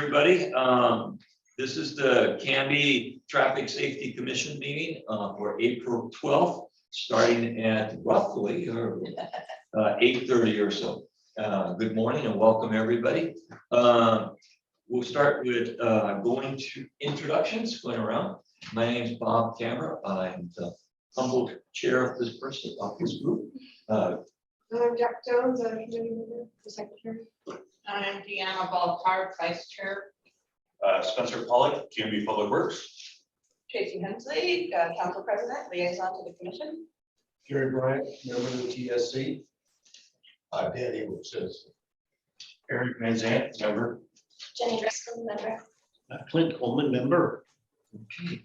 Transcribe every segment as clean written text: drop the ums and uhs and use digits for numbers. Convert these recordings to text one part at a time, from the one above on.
everybody. This is the Canby Traffic Safety Commission meeting for April 12th, starting at roughly 8:30 or so. Good morning and welcome, everybody. We'll start with going to introductions, going around. My name is Bob Camera. I'm the humble chair of this group. I'm Jack Jones, I'm the secretary. I'm Deanna Ballcard, Vice Chair. Spencer Pollock, GMB Public Works. Tracy Hensley, Council President, Liaison to the Commission. Gary Bryant, member of the TSC. Dan Abel, citizen. Eric Van Zant, member. Jenny Driscoll, member. Clint Coleman, member. Okay.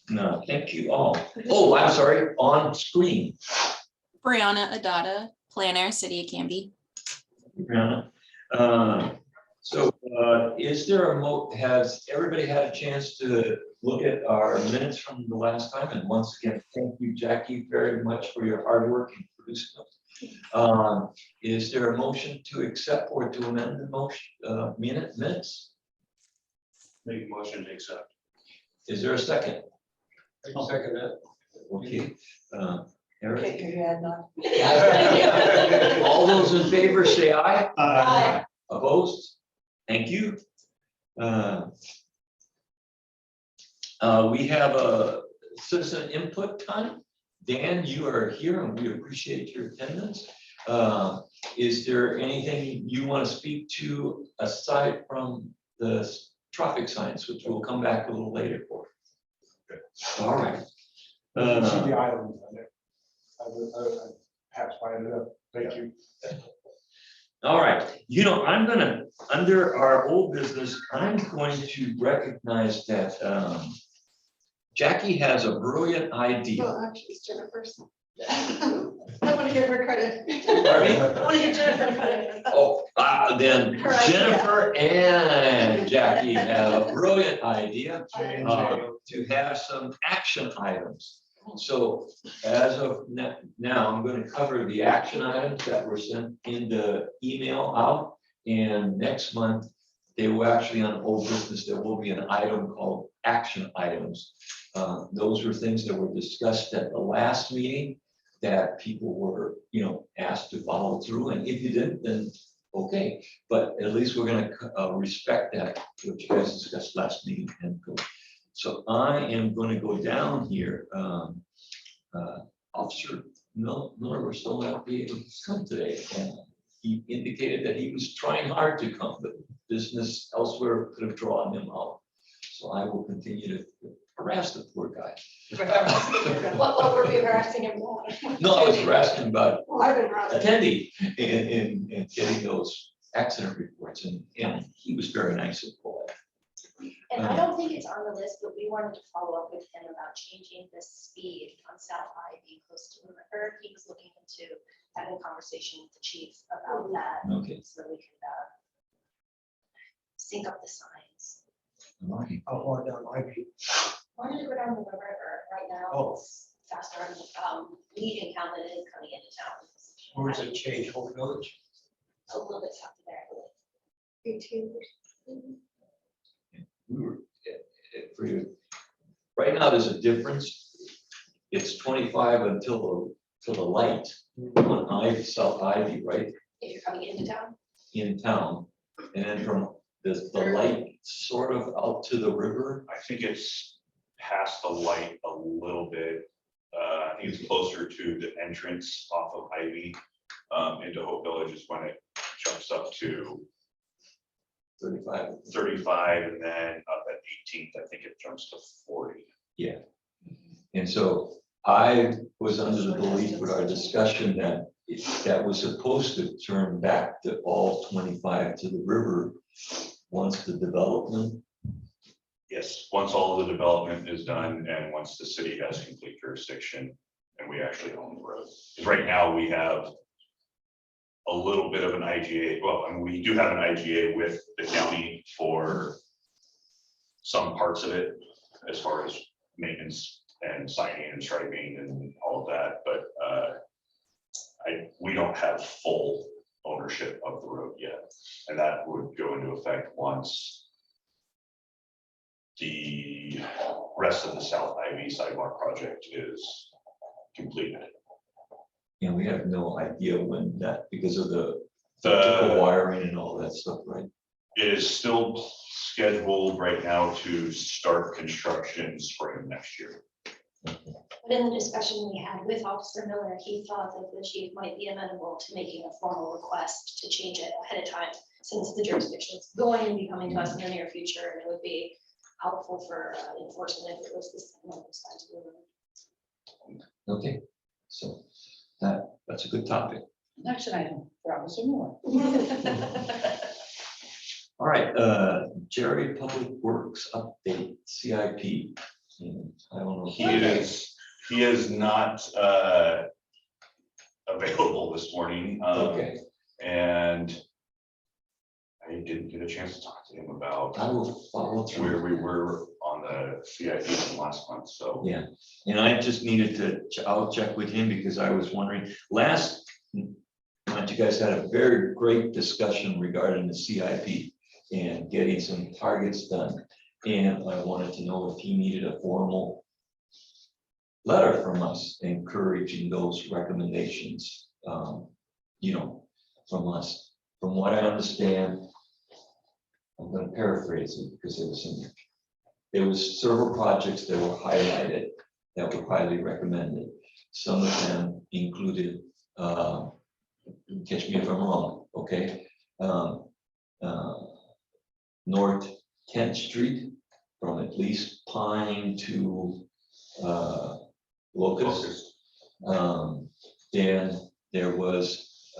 No, thank you all. Oh, I'm sorry, on screen. Brianna Adada, planner, City of Canby. Brianna. Is there has everybody had a chance to look at our minutes from the last time? And once again, thank you, Jackie, very much for your hard work in producing them. Is there a motion to accept or to amend the motion, minutes? Make a motion to accept. Is there a second? I'll second that. Okay. Eric? Okay, could you add none? All those in favor say aye. Aye. Opposed? Thank you. We have a citizen input time. Dan, you are here and we appreciate your attendance. Is there anything you want to speak to aside from the traffic signs, which we'll come back a little later for? All right. You can see the islands on there. I passed by it up. Thank you. All right, I'm gonna, under our old business, I'm going to recognize that Jackie has a brilliant idea. Well, actually, it's Jennifer's. I want to give her credit. Pardon me? I want to give Jennifer credit. Oh, then Her idea. Jennifer and Jackie have a brilliant idea to have some action items. So as of now, I'm going to cover the action items that were sent in the email out. And next month, they will actually, on old business, there will be an item called action items. Those were things that were discussed at the last meeting that people were, asked to follow through. And if you didn't, then okay. But at least we're going to respect that, what you guys discussed last meeting and go. So I am going to go down here. Officer Miller was still not be able to come today. And he indicated that he was trying hard to come, but business elsewhere could have drawn him out. So I will continue to harass the poor guy. What were we harassing him about? No, I was harassing about Well, I've been harassing. attending in getting those accident reports, and he was very nice and polite. And I don't think it's on the list, but we wanted to follow up with him about changing the speed on South Ivy close to the river. He was looking into having a conversation with the chief about that. Okay. So that we could sync up the signs. All right. How far down Ivy? Wanted to go down the river right now. Oh. It's faster. Leaving town than it is coming into town. Where does it change? Whole Village? A little bit south of there, I believe. 18. We were for you. Right now, there's a difference. It's 25 until the light on Ivy, South Ivy, right If you're coming into town. in town, and then from the light sort of out to the river. I think it's past the light a little bit. I think it's closer to the entrance off of Ivy into Hope Village is when it jumps up to 35. 35, and then up at 18th, I think it jumps to 40. Yeah. And so I was under the belief with our discussion that that was supposed to turn back to all 25 to the river once the development. Yes, once all of the development is done and once the city has complete jurisdiction and we actually own the road. Because right now we have a little bit of an IGA. Well, I mean, we do have an IGA with the county for some parts of it as far as maintenance and signing and striping and all of that, but we don't have full ownership of the road yet. And that would go into effect once the rest of the South Ivy sidewalk project is completed. And we have no idea when that, because of the electrical The, wiring and all that stuff, right? it is still scheduled right now to start construction spring of next year. But in the discussion we had with Officer Miller, he thought that the chief might be amenable to making a formal request to change it ahead of time, since the jurisdiction is going to be coming to us in the near future, and it would be helpful for enforcement if it was this kind of size of the room. Okay, so that's a good topic. Action item for Officer Miller. All right, Jerry, Public Works update, CIP. And I don't know. He is not available this morning. Okay, And I didn't get a chance to talk to him about I will follow through. where we were on the CIP from last month, so. Yeah, and I just needed to, I'll check with him because I was wondering, last month, you guys had a very great discussion regarding the CIP and getting some targets done. And I wanted to know if he needed a formal letter from us encouraging those recommendations, you know, from us. From what I understand, I'm gonna paraphrase it because there was several projects that were highlighted that were highly recommended. Some of them included, catch me if I'm wrong, okay? North 10th Street from at least Pine to Locust. Then there was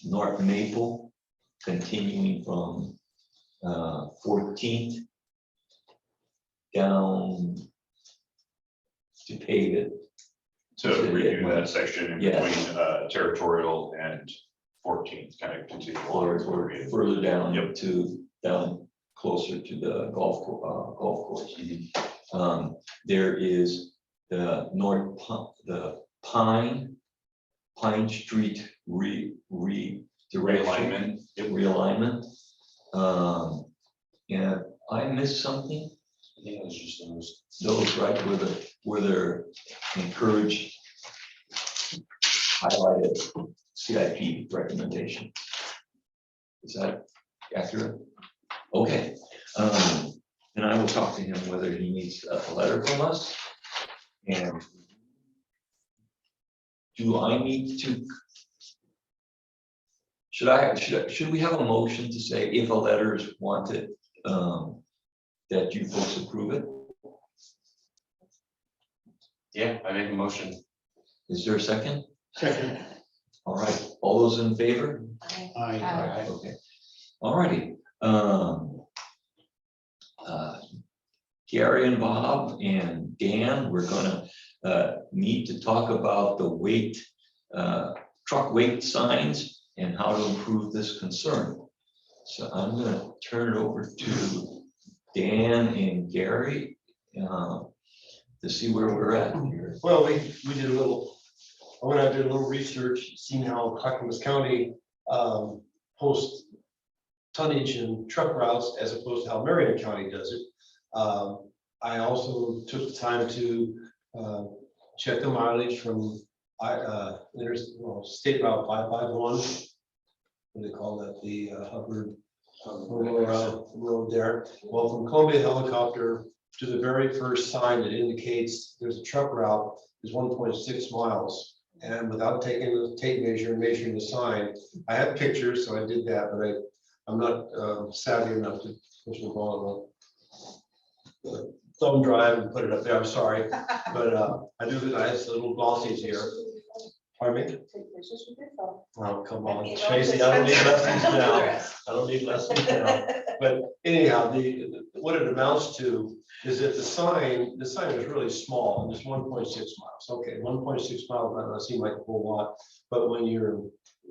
North Maple continuing from 14th down to pave it. To redo that section in Yeah. between Territorial and 14th, kind of continue Or on. further down Yep. to, down closer to the golf course. There is the the Pine Street redirection, Realignment. realignment. And I missed something, I think it was just those right where they're encouraged highlighted CIP recommendation. Is that accurate? Okay, and I will talk to him whether he needs a letter from us. And do I need to? Should we have a motion to say if a letter is wanted, that you folks approve it? Yeah, I make a motion. Is there a second? Second. All right, all those in favor? Aye. Okay, all righty. Gary and Bob and Dan, we're gonna need to talk about the weight, truck weight signs and how to improve this concern. So I'm gonna turn it over to Dan and Gary to see where we're at here. Well, we did a little, I went out and did a little research, seeing how Clackamas County posts tonnage and truck routes as opposed to how Marion County does it. I also took the time to check the mileage from State Route 551. What do they call that? The Hubbard road there. Well, from Columbia Helicopter to the very first sign that indicates there's a truck route is 1.6 miles. And without taking the tape measure and measuring the sign, I have pictures, so I did that, but I'm not savvy enough to push the ball on the thumb drive and put it up there. I'm sorry, but I do. I have little glossies here. Pardon me? Oh, come on, Tracy, I don't need lessons now. I don't need lessons now. But anyhow, what it amounts to is that the sign is really small, and it's 1.6 miles. Okay, 1.6 miles might not seem like a whole lot, but when you're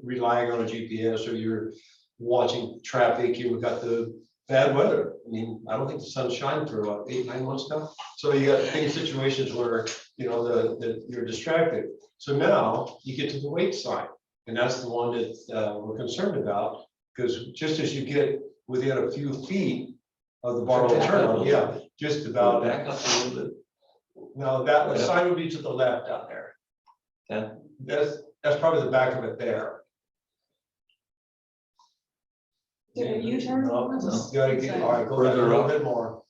relying on a GPS or you're watching traffic, you've got the bad weather. I mean, I don't think the sun shined for what, 8-9 months now. So you got things, situations where, you know, you're distracted. So now you get to the weight sign, and that's the one that we're concerned about, because just as you get within a few feet of the Barlow Back up a turn, little yeah, just about. Back up a little bit. Now, that the Yeah. sign would be to the left out there. That, That's probably the back of it there. Did a U-turn? No, on this? you gotta get, all right, go back a Further little up. bit more.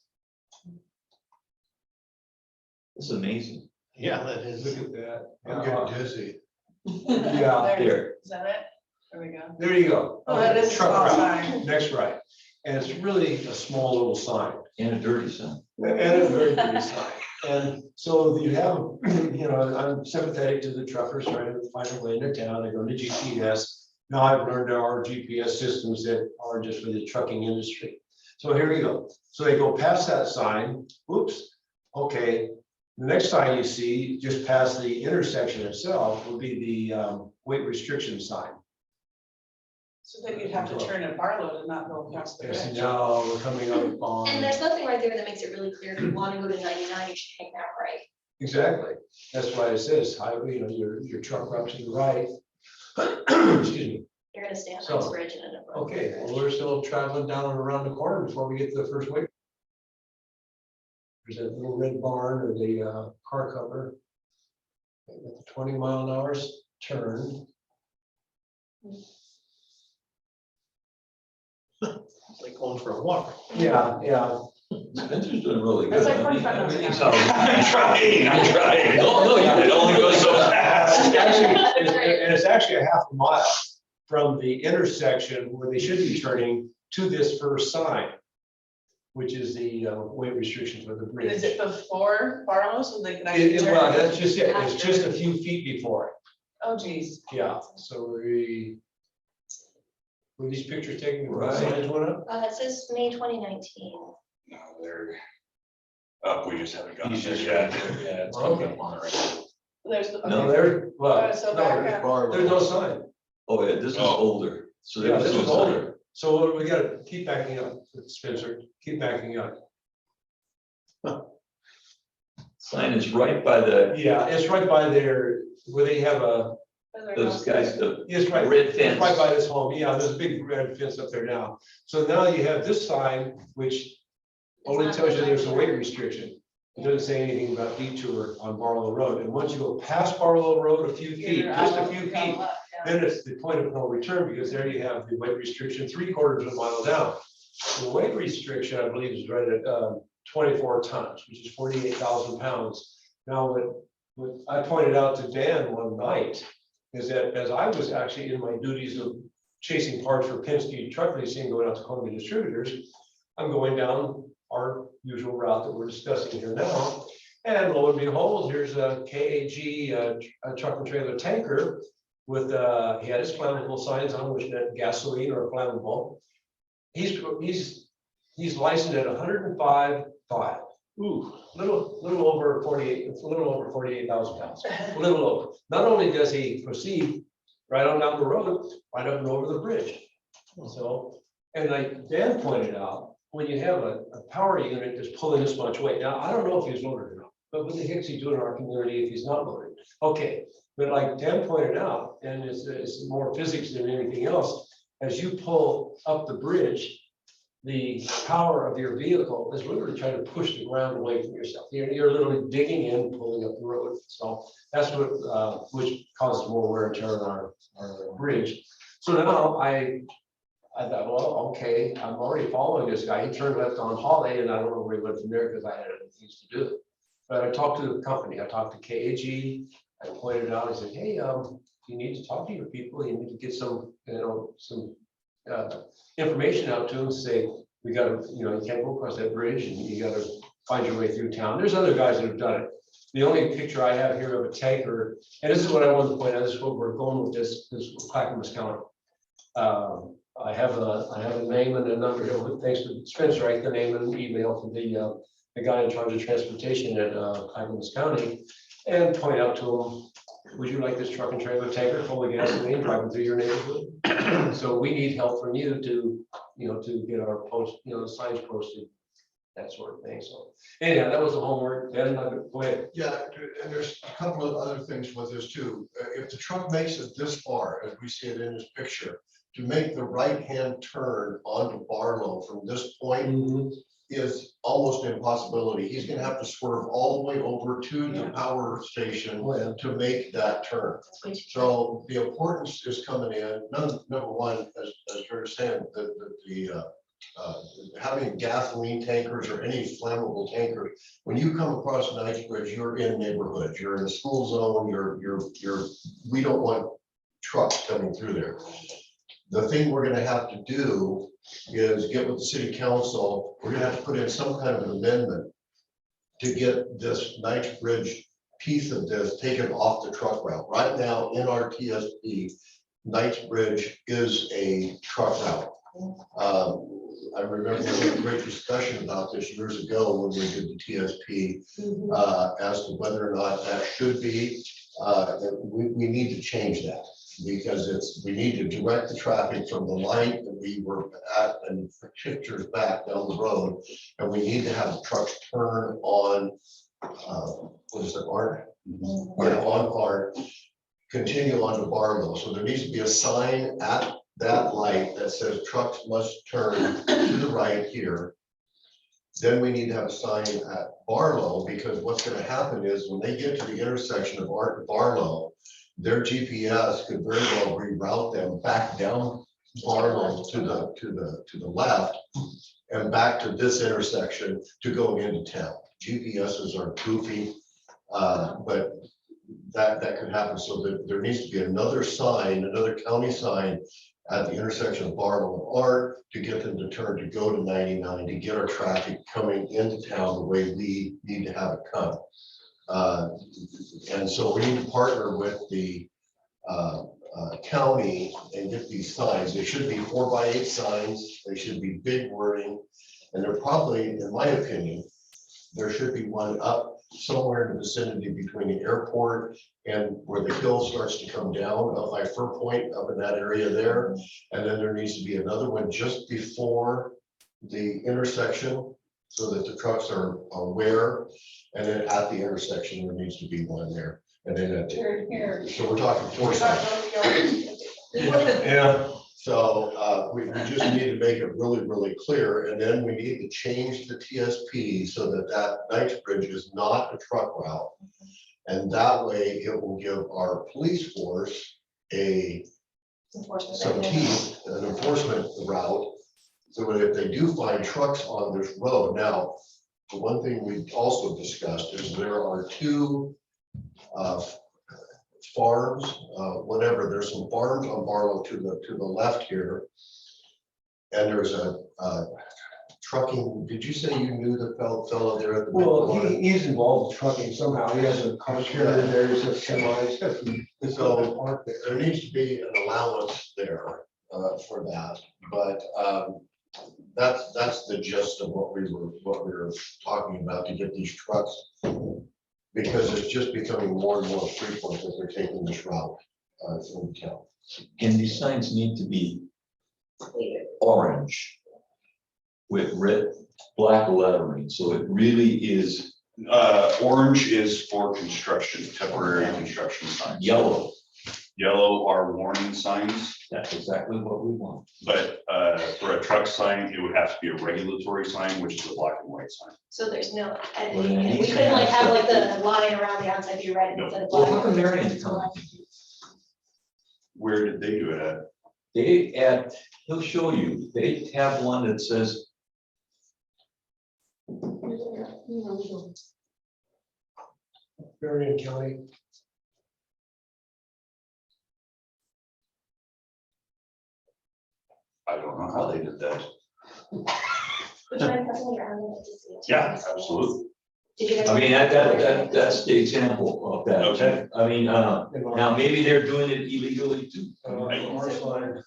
it's amazing. Yeah, that is. Look at that. I'm getting dizzy. Yeah, There, There, is that it? There we go. there you go. Oh, that is a Truck small route, sign. next right. And it's really a small little sign. and a dirty sign. And a very pretty sign. And so you have, you know, I'm sympathetic to the truckers trying to find a way into town, they go to GPS. Now I've learned there are GPS systems that are just for the trucking industry. So here we go. So they go past that sign, oops, okay. The next sign you see, just past the intersection itself, will be the weight restriction sign. So then you'd have to turn at Barlow to not go past the Yes, bridge. now we're coming up And on, there's nothing right there that makes it really clear, if you want to go to 99, you should take that right. exactly. That's why it says highway, you know, your truck route to the right. Excuse me. You're gonna stay on So, Knightsbridge and end up. running Okay, the well, bridge. we're still traveling down and around the corner before we get to the first way. There's that little red barn or the car cover. At the 20-mile-an-hour turn. It's like going for a walk. Yeah, yeah. Spencer's doing really good. That's like 45 miles an Everything's hour. I'm trying. No, it only goes so fast. Actually, and it's actually a half a mile from the intersection where they should be turning to this first sign, which is the weight restriction for the And bridge. is it before Barlow so they can actually Well, turn? that's just it. It's just a few feet before it. Oh geez. Yeah, so were these pictures taken before the Right. signs went up? It says May 2019. No, they're up, we just haven't gotten He's there just yet. right there, yeah. It's Okay. coming up on it right now. There's the. No, okay. There, well, So no, back up. there's no sign. Oh, yeah, this is Oh. older. So there Yeah, was this no is sign. older. So we gotta keep backing up, Spencer, keep backing up. Sign is right by the, Yeah, it's right by there, where they have those guys, the it's right. red It's fence. right by this home, yeah, there's a big red fence up there now. So now you have this sign, which only not tells you there's a weight 99. restriction. It doesn't say anything about detour on Barlow Road. And once you go past Barlow Road a few feet, just a few feet, then it's the point of no return, because there you have the weight restriction 3/4 of a mile down. The weight restriction, I believe, is right at 24 tons, which is 48,000 pounds. Now, what I pointed out to Dan one night is that as I was actually in my duties of chasing parts for Penske Truck Leasing, going out to Columbia Distributors, I'm going down our usual route that we're discussing here now. And lo and behold, here's a KAG a truck and trailer tanker with, he had his flammable signs on, which meant gasoline or flammable. He's licensed at 105.5. Ooh, little over 48, it's a little over 48,000 pounds, a little over. Not only does he proceed right on down the road, right up and over the bridge. So, and like Dan pointed out, when you have a power unit that's pulling this much weight, now, I don't know if he's loaded or not, but what the heck's he doing in our community if he's not loaded? Okay, but like Dan pointed out, and it's more physics than anything else, as you pull up the bridge, the power of your vehicle is literally trying to push the ground away from yourself. You're literally digging in, pulling up the road. So that's what, which causes more wear and tear on our bridge. So now I thought, well, okay, I'm already following this guy. He turned left on Holly, and I don't know where he went from there because I had other things to do. But I talked to the company. I talked to KAG. I pointed out, I said, hey, you need to talk to your people. You need to get some, some information out to them, say, we gotta, you can't go across that bridge and you gotta find your way through town. There's other guys that have done it. The only picture I have here of a tanker, and this is what I wanted to point out, this is what we're going with this Clackamas County. I have a name and a number here, thanks to Spencer, right, the name and email from the guy in charge of transportation at Clackamas County, and point out to him, would you like this truck and trailer tanker full of gasoline driving through your neighborhood? So we need help from you to, to get our post, signs posted, that sort of thing. So anyhow, that was the homework. Then go ahead. Yeah, and there's a couple of other things with this too. If the truck makes it this far, as we see it in this picture, to make the right-hand turn onto Barlow from this point, is almost an impossibility. He's gonna have to swerve all the way over to the power station Oh, yeah. to make that turn. That's way too. So the importance is coming in, number one, as you're saying, having gasoline tankers or any flammable tanker, when you come across Knightsbridge, you're in neighborhoods, you're in a school zone, we don't want trucks coming through there. The thing we're gonna have to do is get with the city council, we're gonna have to put in some kind of an amendment to get this Knightsbridge piece of this taken off the truck route. Right now, in our TSP, Knightsbridge is a truck route. I remember we had a great discussion about this years ago when we did the TSP as to whether or not that should be. We need to change that because we need to direct the traffic from the light that we were at and pictures back down the road. And we need to have the trucks turn on, what is it, Art? Yeah, on Art, continue on to Barlow. So there needs to be a sign at that light that says trucks must turn to the right here. Then we need to have a sign at Barlow, because what's gonna happen is when they get to the intersection of Art and Barlow, their GPS could very well reroute them back down Barlow to the left and back to this intersection to go into town. GPSs are goofy, but that could happen. So there needs to be another sign, another county sign at the intersection of Barlow and Art to get them to turn to go to 99 to get our traffic coming into town the way we need to have it come. And so we need to partner with the county and get these signs. They should be 4x8 signs. They should be big wording. And they're probably, in my opinion, there should be one up somewhere in the vicinity between the airport and where the hill starts to come down up by Fur Point, up in that area there. And then there needs to be another one just before the intersection so that the trucks are aware. And then at the intersection, there needs to be one there. And then, so we're talking 4 signs. Yeah. So we just need to make it really, really clear, and then we need to change the TSP so that Knightsbridge is not a truck route. And that way it will give our police force some teeth, an enforcement route. So that if they do find trucks on this road, now, the one thing we also discussed is there are 2 farms, whatever, there's some farms on Barlow to the left here. And there's a trucking, did you say you knew the fellow there at the? Well, he's involved in trucking somehow. He has a car carrier there, he's a semi, he's got some. So there needs to be an allowance there for that, but that's the gist of what we were talking about to get these trucks. Because it's just becoming more and more frequent that they're taking this route in town. And these signs need to be orange with black lettering, so it really is Orange is for construction, temporary construction signs. yellow. Yellow are warning signs, That's exactly what we want. but for a truck sign, it would have to be a regulatory sign, which is a black and white sign. So there's no Well, editing, then and we these couldn't like have guys- like the line around the outside be red No. instead of Well, black. how come Marion's coming? Where did they do it at? He'll show you, they have one that says, Marion County. I don't know how they did that. Would you mind passing it around and just see it? Yeah, absolutely. Did you guys? I mean, that's the example of that. Okay. I mean, now maybe they're doing it illegally too. Orange line.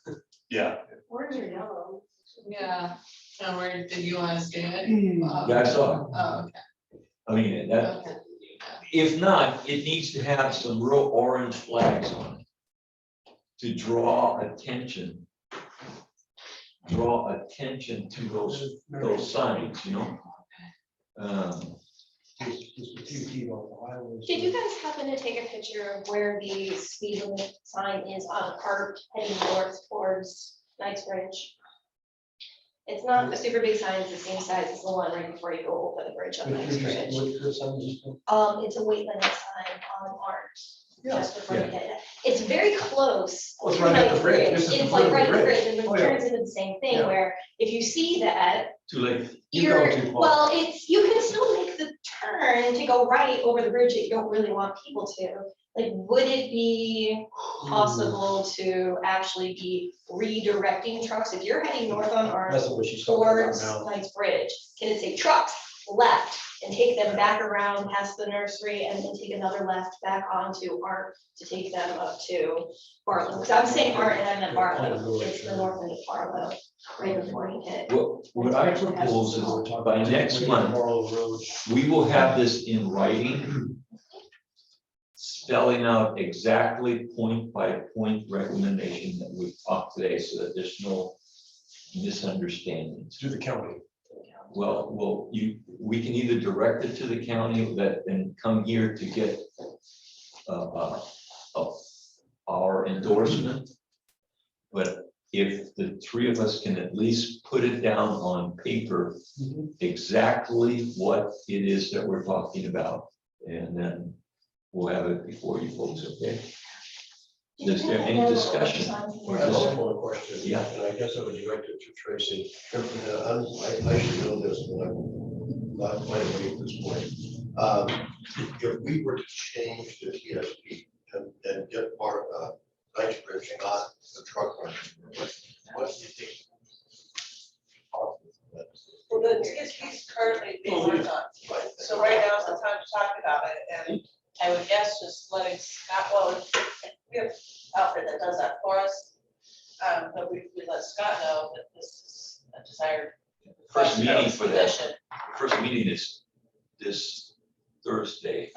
Yeah, Orange or yellow? Yeah, and where, did you want to see it? Yeah, I saw it. Oh, okay, I mean, that, okay. if not, it needs to have some real orange flags on it to draw attention. Draw attention to those signs, you know? Just a few feet off the highway. Did you guys happen to take a picture of where the speed limit sign is on a cart heading north towards Knightsbridge? It's not a super big sign, it's the same size as the one right before you go over the bridge on Knightsbridge. It's a weight limit sign on Art. Just before you get it. It's very close. Oh, it's right at the bridge. This is It's before like the right at the bridge. bridge, and it Oh, yeah. turns into the same thing, Yeah. where if you see that, Too late. You go you're, too far. well, it's, you can still make the turn to go right over the bridge that you don't really want people to. Like, would it be possible to actually be redirecting trucks? If you're heading north on Art That's what she's talking about towards now. Knightsbridge, can it say trucks left and take them back around past the nursery and then take another left back onto Art to take them up to Barlow? Because I'm saying Art and I meant Barlow, it's the north end of Barlow, right before you hit. What I propose is by next month, we will have this in writing, spelling out exactly point by point recommendation that we've talked today, so that there's no misunderstandings. To the county. Well, we can either direct it to the county that and come here to get our endorsement. But if the three of us can at least put it down on paper, exactly what it is that we're talking about, and then we'll have it before you folks, okay? Is there any discussion? I have one more question. Yeah. And I guess I would direct it to Tracy. I should know this, but I'm not quite awake at this point. If we were to change the TSP and get part of Knightsbridge, not the truck run, what do you think? Well, the TSP is currently being worked on, so right now is the time to talk about it, and I would guess just letting Scott, well, we have Alfred that does that for us. But we let Scott know that this is a desired. First meeting for that. position. First meeting is this Thursday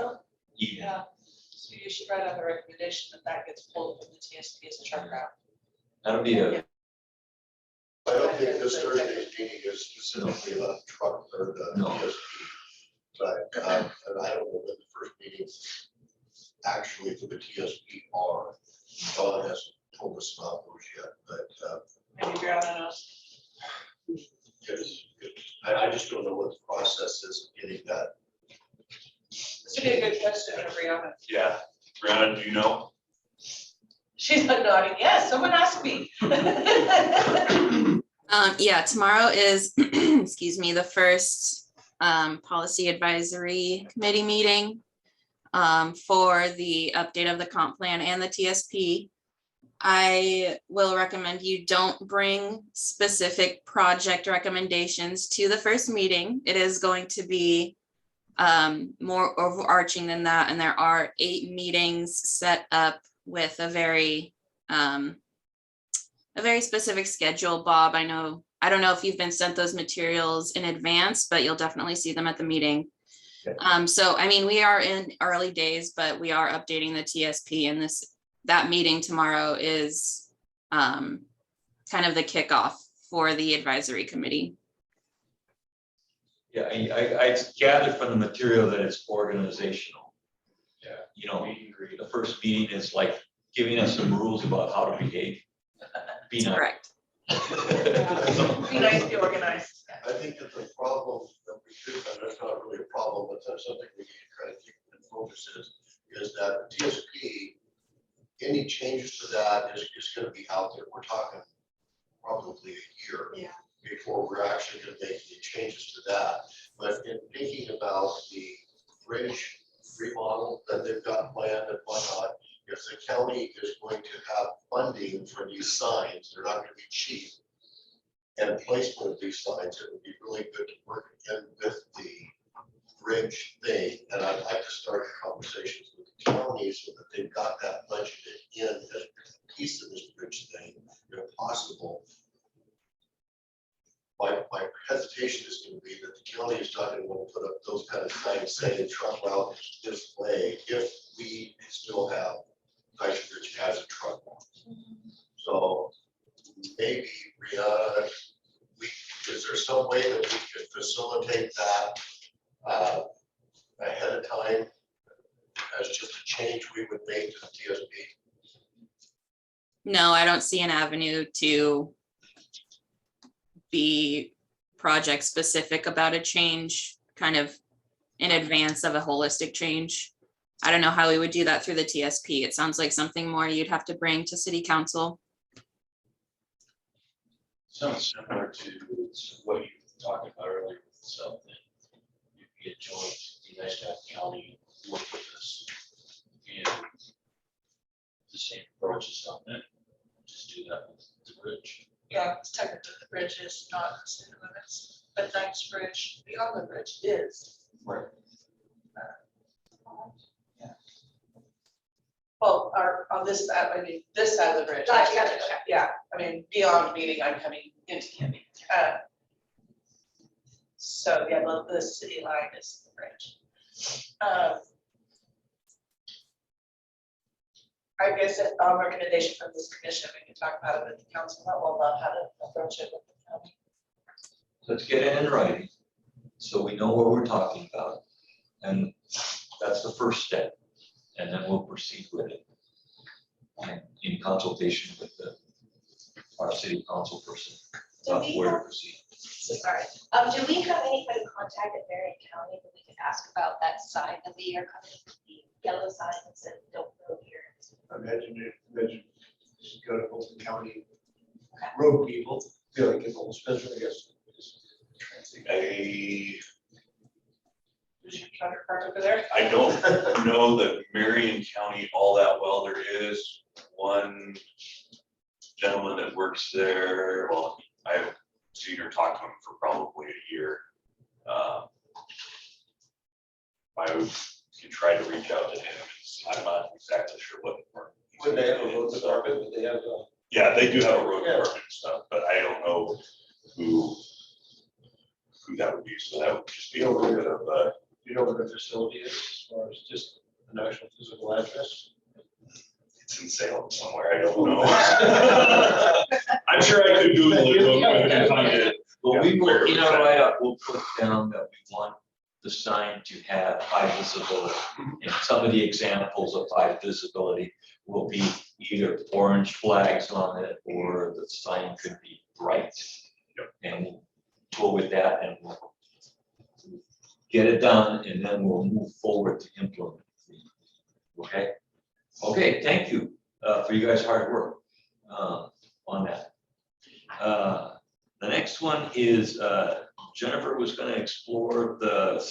evening. Yeah, so you should write out the recommendation that gets pulled from the TSP as a truck route. That'll be a, I don't think this Thursday's meeting is specifically about truck or the No. TSP. But, and I don't know when the first meetings actually for the TSP are. Don hasn't told us about those yet, but, Maybe Brianna knows. I just don't know what the process is of getting that. This would be a good question for Brianna. Yeah, Brianna, do you know? She's like nodding, yes, someone asked me. Yeah, tomorrow is, excuse me, the first policy advisory committee meeting for the update of the comp plan and the TSP. I will recommend you don't bring specific project recommendations to the first meeting. It is going to be more overarching than that, and there are 8 meetings set up with a very specific schedule. Bob, I don't know if you've been sent those materials in advance, but you'll definitely see them at the meeting. Okay. So I mean, we are in early days, but we are updating the TSP, and that meeting tomorrow is kind of the kickoff for the advisory committee. yeah, I gathered from the material that it's organizational. Yeah. You know, the first meeting is like giving us some rules about how to behave. Be nice. Correct. Be nice, be organized. I think that the problem that we should, and that's not really a problem, but that's something we need to try to keep in focus is that the TSP, any changes to that is gonna be out there. We're talking probably a year. Yeah. Before we're actually gonna make any changes to that. But in thinking about the bridge remodel that they've got planned and whatnot, if the county is going to have funding for these signs, they're not gonna be cheap. And placement of these signs, it would be really good to work in with the bridge thing. And I'd like to start conversations with the county so that they've got that budgeted in as a piece of this bridge thing, if possible. My hesitation is going to be that the county is not going to want to put up those kind of signs saying truck route this way if we still have Knightsbridge as a truck route. So maybe, Brianna, is there some way that we could facilitate that ahead of time as just a change we would make to the TSP? No, I don't see an avenue to be project specific about a change, kind of in advance of a holistic change. I don't know how we would do that through the TSP. It sounds like something more you'd have to bring to city council. Sounds similar to what you were talking about earlier with something. You'd be a joint, be nice to have county work with us. And the same approach as something, just do that with the bridge. Yeah, it's technically the bridge is not in the city limits, but Knight's Bridge, beyond the bridge is. Right. Well, on this side, I mean, this side of the bridge. Gotcha, gotcha, gotcha. Yeah, I mean, beyond meeting, I'm coming into Canby. So, yeah, the city line is the bridge. I guess if our recommendation from this commission, we can talk about it with the council, we'll know how to approach it with the county. Let's get it in writing, so we know what we're talking about. And that's the first step, and then we'll proceed with it. And in consultation with our city council person, Do about we where to have, proceed. so sorry, do we have any kind of contact at Marion County that we could ask about that sign that we are coming, the yellow sign that said don't go here? Imagine you go to Fulton County road people, feel like it's old Spencer, I guess. Is your counterpart over there? I don't know that Marion County all that well. There is one gentleman that works there. Well, I've seen her talk to him for probably a year. I can try to reach out to him. I'm not exactly sure what. When they have a road department, but they have a. Yeah, they do have a road Yeah. department and stuff, but I don't know who that would be. So that would just be a little bit of a. You know where the facility is, as far as just an actual physical address? It's in Salem somewhere, I don't know. I'm sure I could Google it and find it. But we will, Where in was our that? write-up, we'll put down that we want the sign to have high visibility. And some of the examples of high visibility will be either orange flags on it, or the sign could be bright. Yep. And we'll go with that, and we'll get it done, and then we'll move forward to implement. Okay? Okay, thank you for you guys' hard work on that. The next one is Jennifer was going to explore the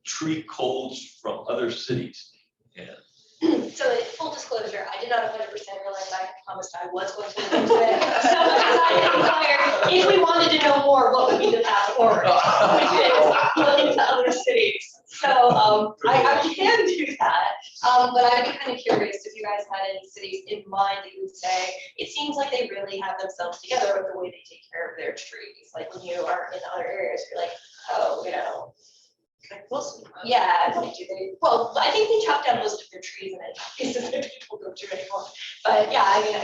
tree codes from other cities. And So full disclosure, I did not 100% realize I had promised I was going to look into it. So I inquired if we wanted to know more, what would be the path forward? Which is look into other cities. So I can do that, but I'd be kind of curious if you guys had any cities in mind that you would say, it seems like they really have themselves together with the way they take care of their trees. Like when you are in other areas, you're like, oh, you know. Yeah, what do they? Well, I think they chop down most of their trees and then pieces that people don't do anymore. But yeah, I mean,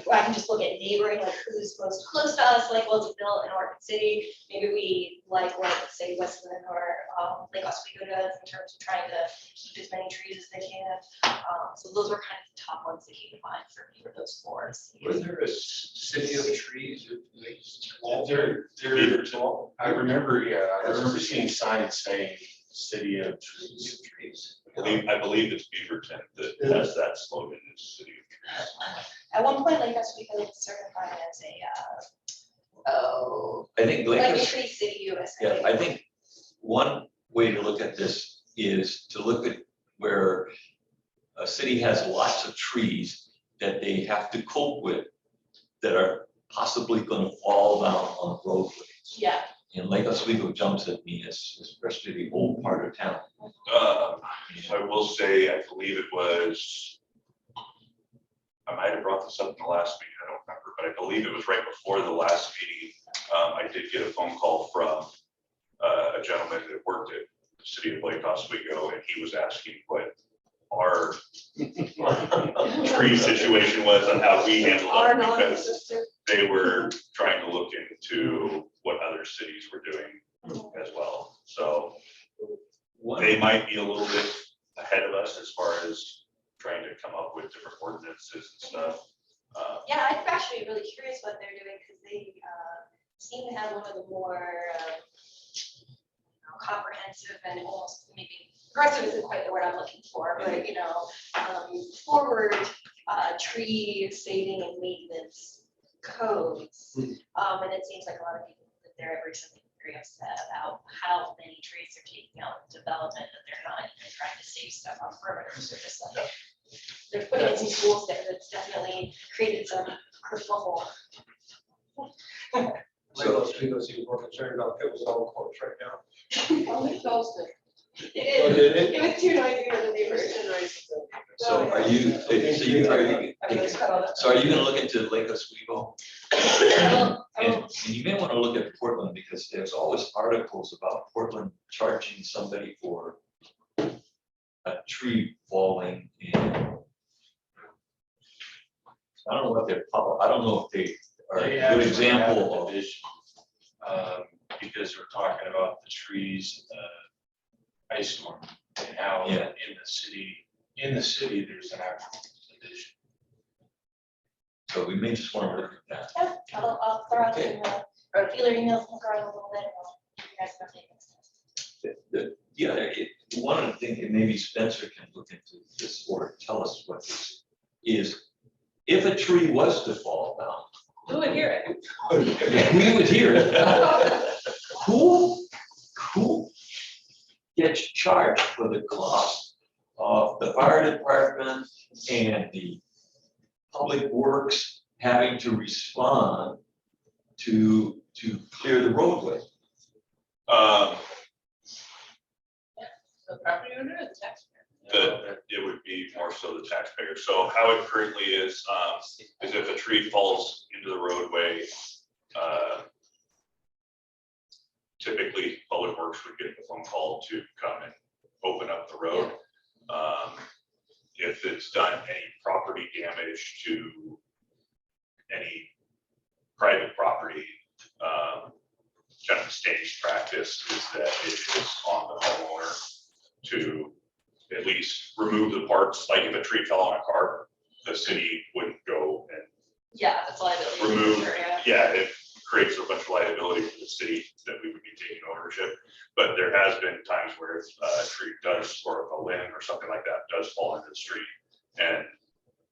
I can just look at neighboring, like who's most close to us, like Wilsonville and Oregon City. Maybe we like say Westland or Lake Oswego does in terms of trying to keep as many trees as they can. So those were kind of the top ones that came to mind for me for those four. Was there a city of trees? I remember seeing signs saying city of trees. I believe it's Beaverton that has that slogan, is city of trees. At one point, Lake Oswego was certified as I think like a Lakers, tree city USA. yeah, I think one way to look at this is to look at where a city has lots of trees that they have to cope with that are possibly going to fall down on roadways. Yeah. And Lake Oswego jumps at me, especially the old part of town. I will say, I believe it was, I might have brought this up in the last meeting, I don't remember, but I believe it was right before the last meeting. I did get a phone call from a gentleman that worked at the city of Lake Oswego, and he was asking what our tree situation was and how we handled Our it, because non-existent. they were trying to look into what other cities were doing as well. So they might be a little bit ahead of us as far as trying to come up with different ordinances and stuff. Yeah, I'm actually really curious what they're doing because seem to have one of the more comprehensive and almost maybe aggressive isn't quite the word I'm looking for, but forward tree saving and maintenance codes. And it seems like a lot of people that they're recently very upset about how many trees they're taking out in development, that they're not even trying to save stuff on perimeters. They're just like, they're putting in some tools there that's definitely created some kerfuffle. Legos, people seem more concerned about pickleball courts right now. Oh, it goes to. Oh, did it? It was too noisy for the neighbors. So are you, so are you gonna look into Lake Oswego? And you may want to look at Portland, because there's always articles about Portland charging somebody for a tree falling in. I don't know what they're, I don't know if they are They a good actually have example a of. division, because we're talking about the trees, ice storm, and how Yeah. in the city, there's an actual division. So we may just want to look at that. Yeah, I'll throw out Okay. some feeler emails, look around a little bit, and you guys know things. Yeah, one of the things, and maybe Spencer can look into this or tell us what this is. If a tree was to fall down, Who would hear it? we would hear it. Who gets charged for the cost of the fire department and the public works having to respond to clear the roadway? The property owner or the taxpayer? It would be more so the taxpayer. So how it currently is if a tree falls into the roadway, typically Public Works would get the phone call to come and open up the road. If it's done any property damage to any private property, kind of stage practice is that it is on the homeowner to at least remove the parts. Like if a tree fell on a car, the city wouldn't go and Yeah, that's liability. remove, Yeah. yeah, it creates a bunch of liability for the city that we would be taking ownership. But there has been times where if a tree does, or if a limb or something like that does fall into the street and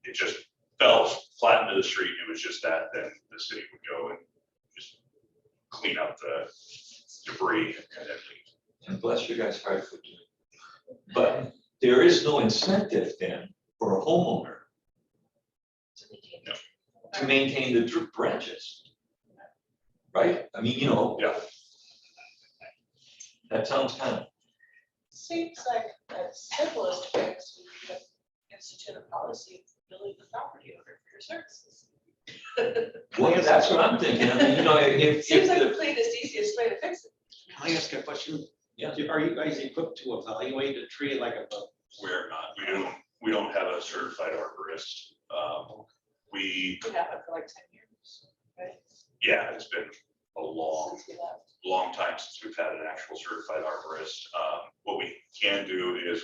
it just fell flat into the street, it was just that, then the city would go and just clean up the debris and then leave. And bless you guys' heart for doing it. But there is no incentive then for a homeowner to maintain the droop branches. Right? I mean, Yeah. that sounds kind of, Seems like the simplest fix would be to institute a policy of billing the property owner for your services. well, that's what I'm thinking. I mean, if Seems like the, the cleanest, easiest way to fix it. Can I ask a question? Yeah. Are you guys equipped to evaluate a tree like a? We're not, we don't have a certified arborist. We, We have it for like 10 years, right? yeah, it's been a long Since we left. time since we've had an actual certified arborist. What we can do is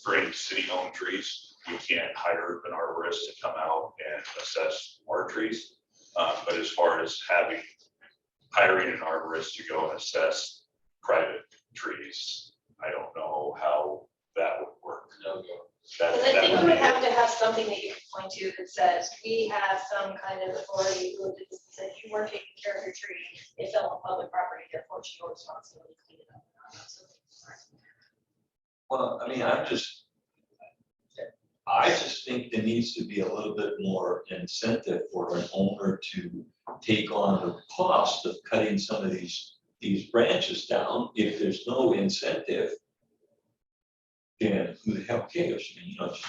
for any city-owned trees, we can't hire an arborist to come out and assess our trees. But as far as hiring an arborist to go and assess private trees, I don't know how that would work. Because I think we would have to have something that you can point to that says, we have some kind of authority who said you weren't taking care of your tree, it fell on public property, therefore it's your responsibility to clean it up. well, I mean, I just think there needs to be a little bit more incentive for an owner to take on the cost of cutting some of these branches down. If there's no incentive, then who the hell cares? I mean, just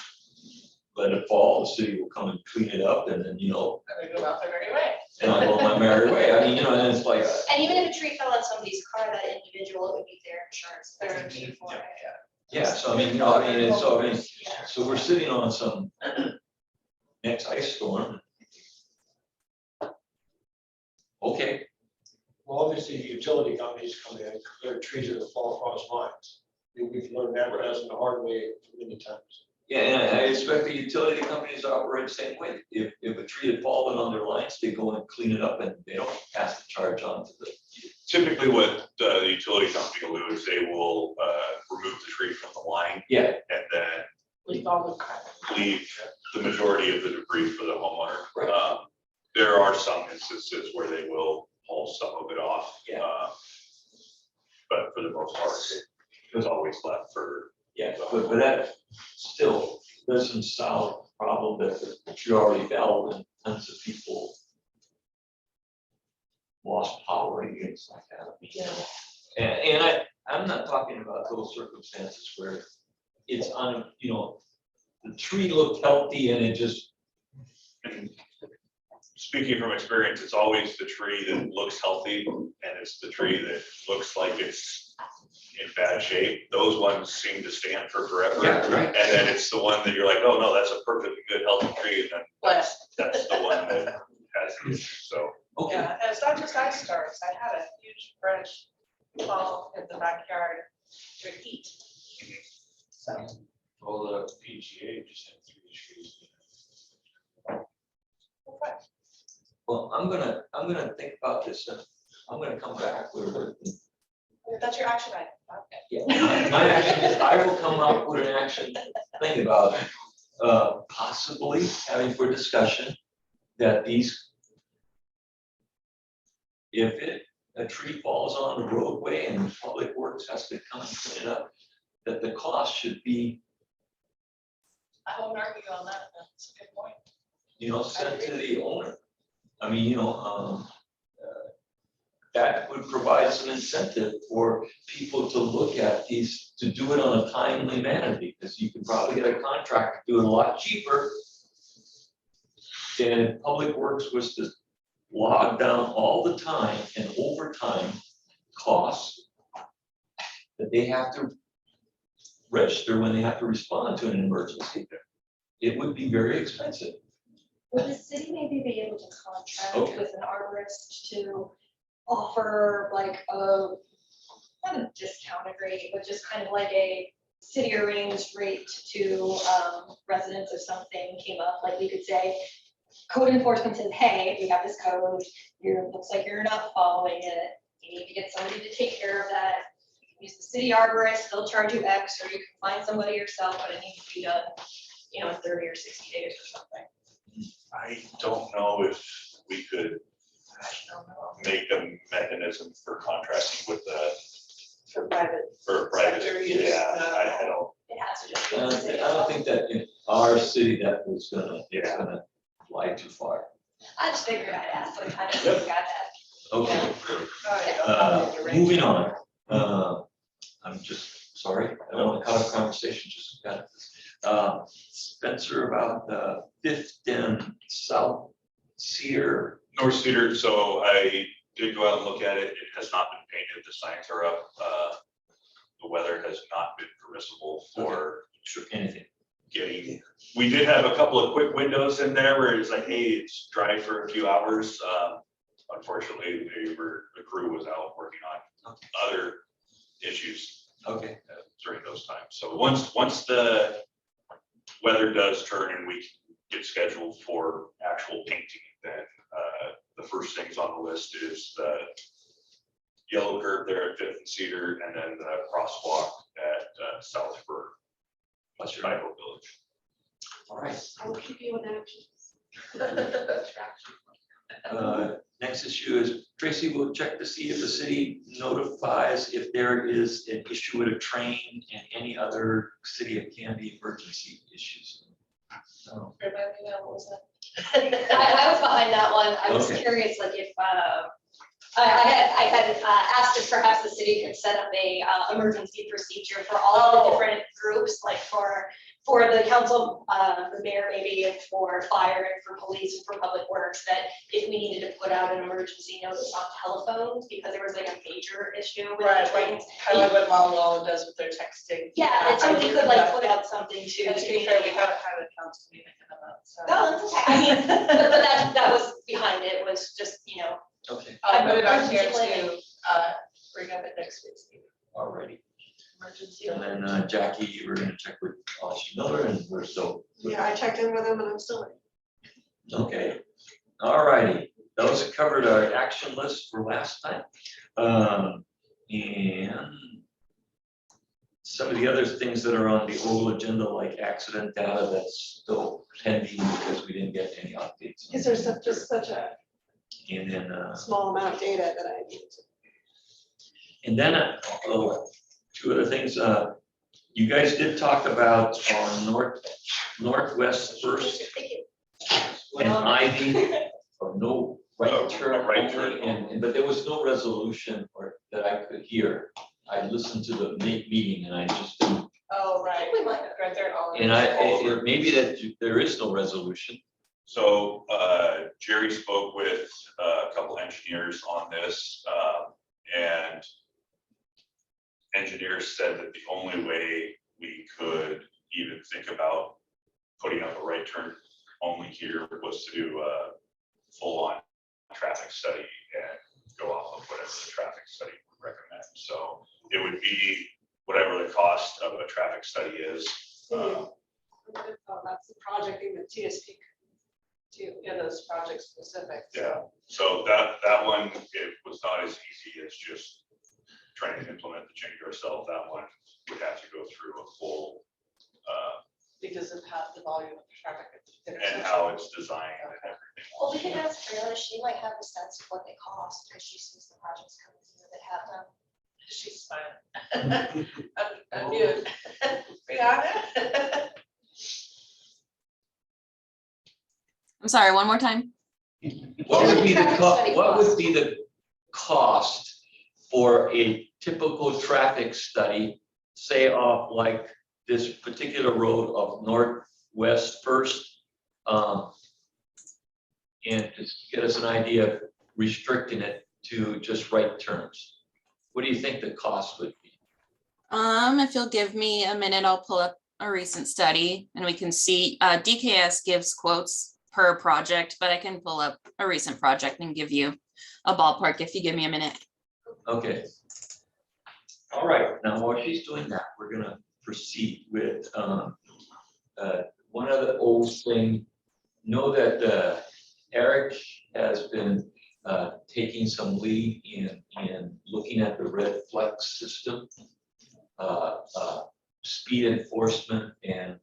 let it fall, the city will come and clean it up, and then, And we go about their merry way. and I'll go my merry way. I mean, and it's like, And even if a tree fell on somebody's car, that individual, it would be their insurance, their paid for it. yeah, so I mean, so Yeah. so we're sitting on some next ice storm. Okay, Well, obviously, utility companies come in, clear trees that fall across lines. We've learned that lesson the hard way many times. Yeah, and I expect the utility companies to operate the same way. If a tree had fallen on their lines, they go and clean it up and they don't pass the charge on to the. Typically what the utility company will do is they will remove the tree from the line Yeah, and then Leave all the crap. leave the majority of the debris for the homeowner. Right. There are some instances where they will haul some of it off. Yeah. But for the most part, it's always left for. yeah, but that still doesn't solve the problem that the tree already fell and tons of people lost power and things like that. Yeah. And I'm not talking about those circumstances where it's on, the tree looked healthy and it just, And speaking from experience, it's always the tree that looks healthy and it's the tree that looks like it's in bad shape. Those ones seem to stand for forever. Yeah, right. And then it's the one that you're like, oh no, that's a perfectly good healthy tree. And then that's the one that has the issue. So okay, Yeah, and it's not just ice storms. I had a huge branch fall in the backyard during heat. So. Well, the PGA just had 3 trees. Okay. well, I'm gonna think about this and I'm gonna come back with it. That's your action item. Okay. Yeah, my action is, I will come up with an action thing about possibly having for discussion that if a tree falls on the roadway and Public Works has to come and clean it up, that the cost should be, I won't argue on that. That's a good point. sent to the owner. I mean, that would provide some incentive for people to look at these, to do it on a timely manner, because you can probably get a contractor to do it a lot cheaper than if Public Works was to log down all the time and overtime costs that they have to register when they have to respond to an emergency. It would be very expensive. Would the city maybe be able to contract Okay. with an arborist to offer like not a discounted rate, but just kind of like a city arranged rate to residents if something came up, like we could say, code enforcement says, hey, we have this code, looks like you're not following it, you need to get somebody to take care of that. You can use the city arborist, they'll charge you X, or you can find somebody yourself, but it needs to be done, in 30 or 60 days or something. I don't know if we could I don't know. make a mechanism for contracting with For private. for private. Sector use, Yeah, no. I don't, It has to just be. I the don't city. thi- I don't think that in our city that was gonna Yeah. fly too far. I just figured I'd ask, like, I just got that. Okay, Oh, yeah. moving on. I'm just, sorry, I don't want to cut off conversation, just got Spencer about the Fifth and South Cedar. North Cedar, so I did go out and look at it. It has not been painted. The signs are up. The weather has not been permissible for Sure, anything. getting. We did have a couple of quick windows in there where it's like, hey, it's dry for a few hours. Unfortunately, the crew was out working on other issues Okay, during those times. So once the weather does turn and we can get scheduled for actual painting, then the first things on the list is the yellow curb there at Fifth and Cedar, and then the crosswalk at Southburg, West Idaho Village. all right. I will keep you in action. Next issue is Tracy will check to see if the city notifies if there is an issue with a train and any other City of Canby emergency issues. So, Remind me now, what was that? I was behind that one. I was Okay. curious, like if, I had asked if perhaps the city could set up a emergency procedure for all of the different groups, like for the council, the mayor maybe, and for fire and for police and for public works, that if we needed to put out an emergency notice on telephones, because there was like a major issue with the Right, trains. kind of like what Malala does with their texting. Yeah, and somebody could like put out something to. And to be fair, we haven't had a council meeting in a month, so. No, that's okay. I mean, but that was behind it, was just, okay, I'll put it on here Emergency to, bring up at next week's meeting. alrighty. emergency. And then Jackie, we're gonna check with Alicia Miller and we're still. Yeah, I checked in with him and I'm still waiting. Okay, all righty. Those covered our action list for last time. And some of the other things that are on the old agenda, like accident data, that's still pending because we didn't get any updates. Because there's just such a And then, small amount of data that I need to. and then, two other things, you guys did talk about on Northwest First and Ivy, or no right turn Right only, turn. and, but there was no resolution or that I could hear. I listened to the meeting and I just didn't, Oh, right, right there. and maybe that there is no resolution. So Jerry spoke with a couple engineers on this, and engineers said that the only way we could even think about putting up a right turn only here was to do a full-on traffic study and go off of whatever the traffic study would recommend. So it would be whatever the cost of a traffic study is. That's the project in the TSP. Yeah, those project specific. Yeah, so that one, it was not as easy as just trying to implement the change ourselves. That one would have to go through a full, Because of how the volume of traffic. and how it's designed and everything. Well, we can ask Brianna, she might have a sense of what they cost, because she sees the projects coming through that have them. She's fine. I'm mute. Brianna? I'm sorry, one more time. What would be the, Traffic study what would cost. be the cost for a typical traffic study, say off like this particular road of Northwest First? And just get us an idea of restricting it to just right turns. What do you think the cost would be? If you'll give me a minute, I'll pull up a recent study and we can see, DKS gives quotes per project, but I can pull up a recent project and give you a ballpark if you give me a minute. Okay. All right, now while she's doing that, we're gonna proceed with one other old thing. Know that Eric has been taking some lead in looking at the red flex system, speed enforcement and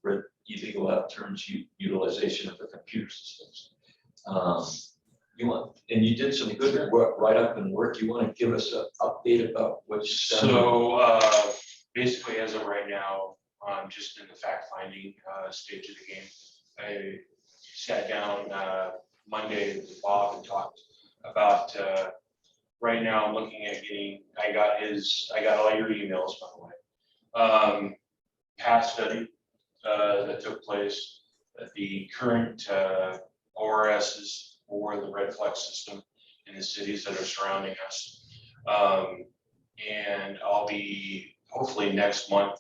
illegal left turns utilization of the computer systems. You did some good work, write-up and work. You want to give us an update about what's done? So basically, as of right now, I'm just in the fact-finding stage of the game. I sat down Monday with Bob and talked about, right now I'm looking at getting, I got all your emails, by the way. Past study that took place, the current ORSs for the red flex system in the cities that are surrounding us. And I'll be, hopefully next month,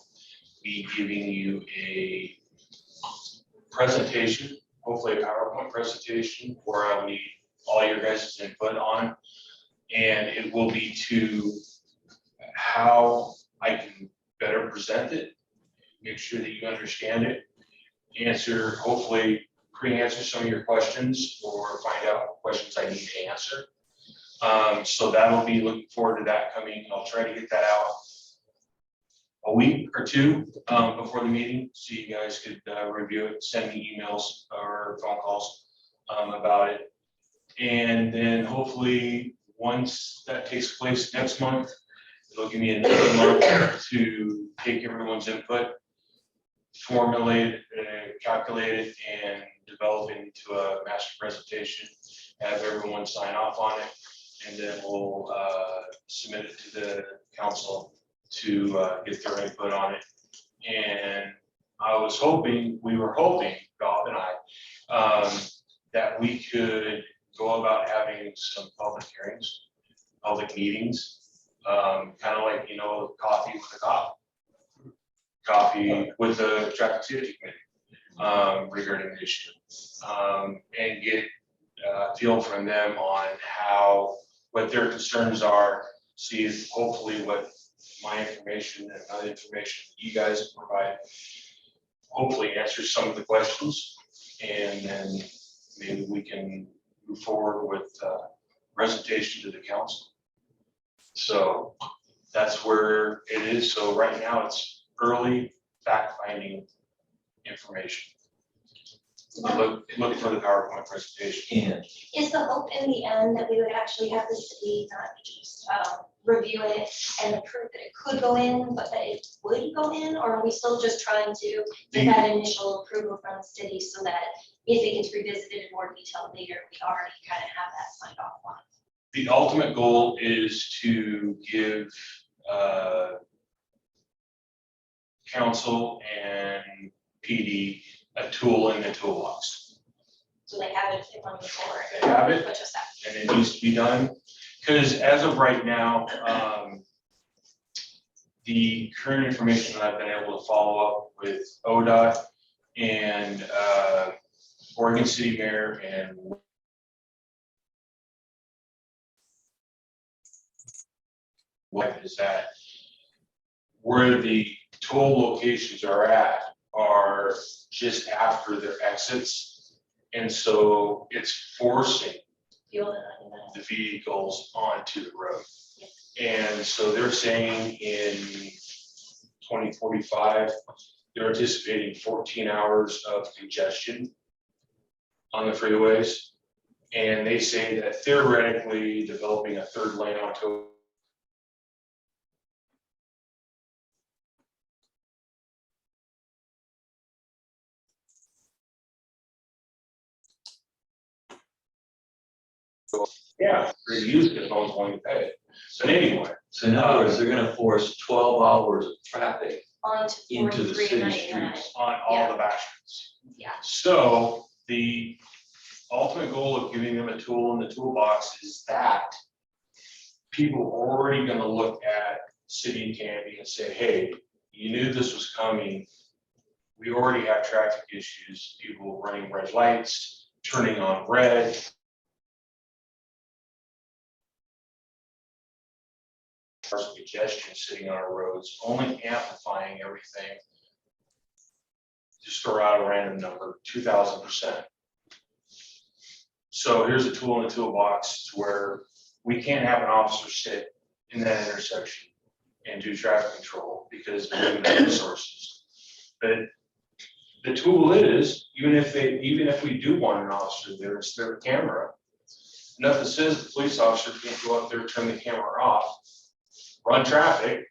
be giving you a presentation, hopefully a PowerPoint presentation, where I'll need all your guys' input on. And it will be to how I can better present it, make sure that you understand it, answer, hopefully pre-answer some of your questions or find out questions I need to answer. So that'll be, looking forward to that coming. I'll try to get that out a week or two before the meeting, so you guys could review it, send me emails or phone calls about it. And then hopefully, once that takes place next month, it'll give me another month to take everyone's input, formulate it, calculate it, and develop it into a master presentation, have everyone sign off on it, and then we'll submit it to the council to get their input on it. And we were hoping, Bob and I, that we could go about having some public hearings, public meetings, kind of like, coffee with a cop. Coffee with the traffic safety committee regarding the issue, and get a feel from them on what their concerns are, see if hopefully what my information and other information that you guys provide hopefully answers some of the questions, and then maybe we can move forward with presentation to the council. So that's where it is. So right now it's early fact-finding information. Look for the PowerPoint presentation. And Is the hope in the end that we would actually have the city not just review it and approve that it could go in, but that it would go in? Or are we still just trying to get that initial approval from the city so that if it gets revisited in more detail later, we already kind of have that signed off on? The ultimate goal is to give council and PD a tool in the toolbox. So they have it if on the forward. They have it. But just that. And it needs to be done, because as of right now, the current information that I've been able to follow up with ODOT and Oregon City Mayor and what is that, where the toll locations are just after their exits. And so it's forcing Fuel and that. the vehicles onto the road. And so they're saying in 2045, they're anticipating 14 hours of congestion on the freeways. And they say that theoretically developing a third lane onto yeah, free to use it, no one's going to pay it. But anyway, so in other words, they're gonna force 12 hours of traffic Onto into the 43 city and 99. streets. on all the bastions. Yeah. So the ultimate goal of giving them a tool in the toolbox is that people are already gonna look at City of Canby and say, hey, you knew this was coming. We already have traffic issues, people running red lights, turning on red. Congestion sitting on our roads, only amplifying everything. Just throw out a random number, 2000%. So here's a tool in the toolbox to where we can't have an officer sit in that intersection and do traffic control because they're limited resources. But the tool is, even if we do want an officer there instead of a camera, nothing says the police officer can't go out there, turn the camera off, run traffic,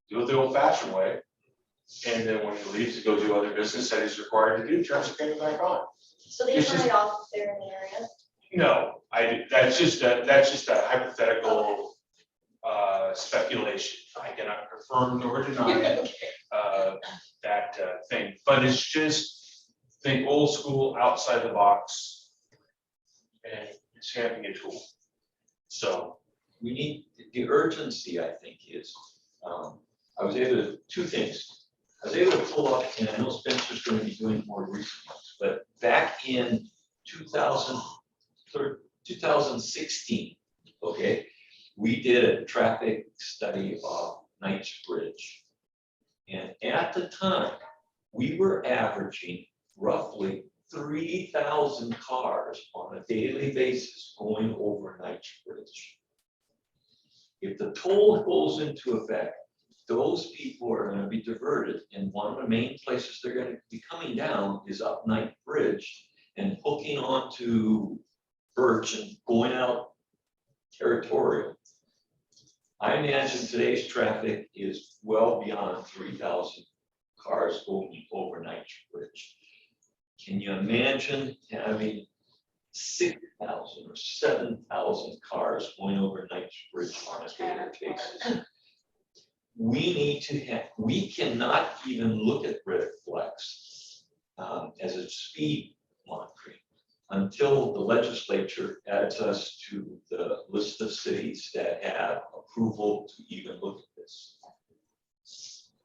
do it the old fashioned way. And then when he leaves to go do other business that he's required to do, turns the camera back on. So they It's turn just- it off if they're in the area? No, that's just a hypothetical speculation. I cannot confirm nor deny that thing, but it's just think old school, outside the box, and it's having a tool. So We need, the urgency, I think, is, I was able to, two things. I was able to pull up, and I know Spencer's gonna be doing more recent ones, but back in 2016, okay, we did a traffic study of Knightsbridge. And at the time, we were averaging roughly 3,000 cars on a daily basis going over Knightsbridge. If the toll goes into effect, those people are gonna be diverted, and one of the main places they're gonna be coming down is up Knight Bridge and hooking onto Birch and going out Territorial. I imagine today's traffic is well beyond 3,000 cars going over Knightsbridge. Can you imagine having 6,000 or 7,000 cars going over Knightsbridge on a daily basis? We need to have, we cannot even look at red flags as a speed monitoring until the legislature adds us to the list of cities that have approval to even look at this.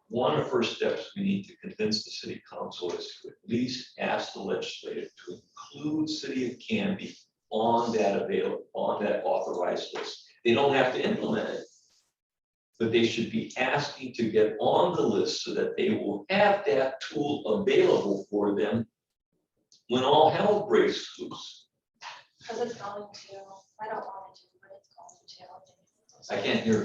One of the first steps we need to convince the city council is to at least ask the legislature to include City of Canby on that authorized list. They don't have to implement it, but they should be asking to get on the list so that they will have that tool available for them when all hell breaks loose. Because it's going to, I don't want it to, but it's going to. I can't hear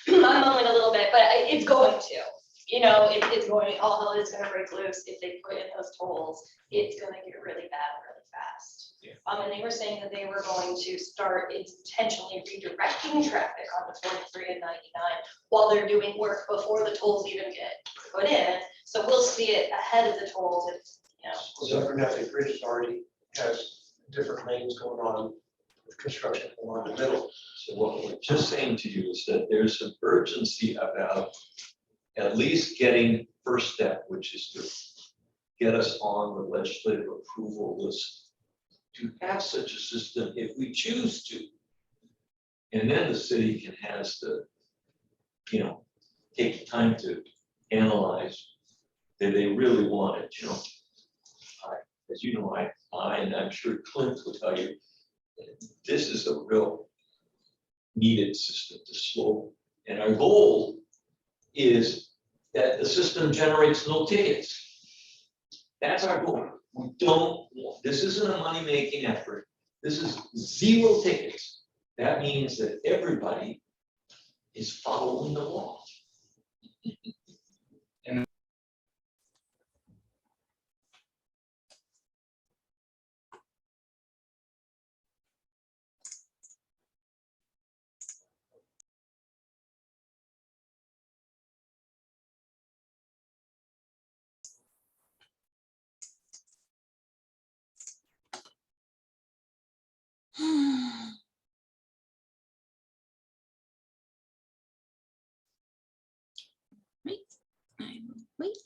you. I'm mumbling a little bit, but it's going to. You know, it's going, all hell is gonna break loose if they put in those tolls. It's gonna get really bad really fast. Yeah. And they were saying that they were going to start intentionally redirecting traffic on the 43 and 99 while they're doing work before the tolls even get put in. So we'll see it ahead of the tolls if, you know. Well, Abernathy Bridge already has different lanes going on with construction along the middle. So what we're just saying to you is that there's some urgency about at least getting first step, which is to get us on the legislative approval list to have such a system if we choose to. And then the city can has the, you know, take the time to analyze that they really want it, you know. As you know, and I'm sure Clint will tell you, this is a real needed system to slow. And our goal is that the system generates no tickets. That's our goal. We don't want, this isn't a money-making effort. This is 0 tickets. That means that everybody is following the law. Wait, I will wait.